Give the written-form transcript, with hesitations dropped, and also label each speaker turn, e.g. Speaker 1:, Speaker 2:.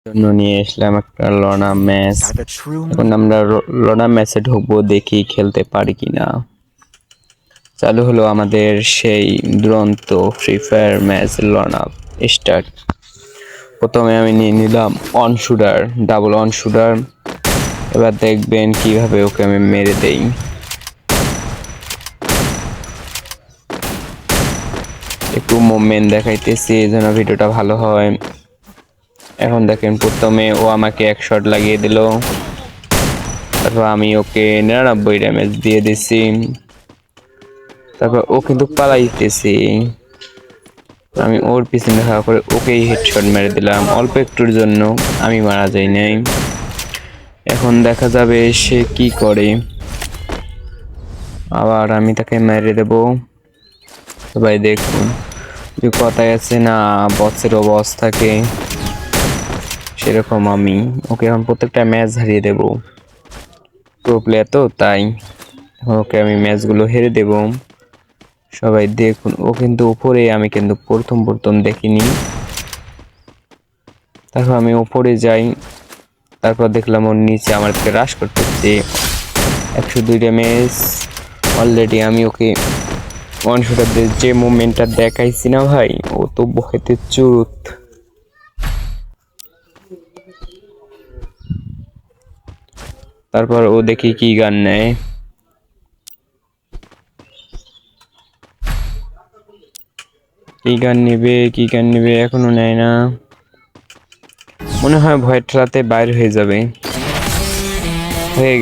Speaker 1: জন্য নিয়ে আসলাম একটা লড়া ম্যাচ।
Speaker 2: Are the true
Speaker 1: এখন আমরা লড়া ম্যাচে ঢুকবো, দেখি খেলতে পারি কিনা। চালু হলো আমাদের সেই দুরন্ত ফ্রি ফায়ার ম্যাচ লড়া স্টার্ট। প্রথমে আমি নিয়ে নিলাম on shooter, double on shooter. এবার দেখবেন কিভাবে ওকে আমি মেরে দেই। একটু মুভমেন্ট দেখাইতেছি যেন ভিডিওটা ভালো হয়। এখন দেখেন প্রথমে ও আমাকে এক শট লাগিয়ে দিল, তারপর আমি ওকে 99 ড্যামেজ দিয়ে দিছি। তারপর ও কিন্তু পালাইতেছে, আমি ওর পিছনে দেখা করে ওকেই হেডশট মেরে দিলাম অল্প একটুর জন্য, আমি মারা যাই নাই। এখন দেখা যাবে সে কি করে, আবার আমি তাকে মেরে দেব। সবাই দেখুন যে কথায় আছে না, বসেরও বস থাকে, সেরকম আমি ওকে এখন প্রত্যেকটা ম্যাচ হারিয়ে দেব। প্রো প্লেয়ার তো তাই ওকে আমি ম্যাচগুলো হেরে দেব। সবাই দেখুন ও কিন্তু উপরে, আমি কিন্তু প্রথম দেখিনি। তারপর আমি উপরে যাই, তারপর দেখলাম ওর নিচে আমার রাশ করতেছে। 102 ড্যামেজ অলরেডি। আমি ওকে ওয়ান শটার যে মুভমেন্টটা দেখাইছি না ভাই, ও তো বহেতে চুত। তারপর ও দেখি কি গান নেয়, কি গান নিবে এখনো নেয় না। মনে হয় ভয়ের ঠেলাতে বাইর হয়ে যাবে। হয়ে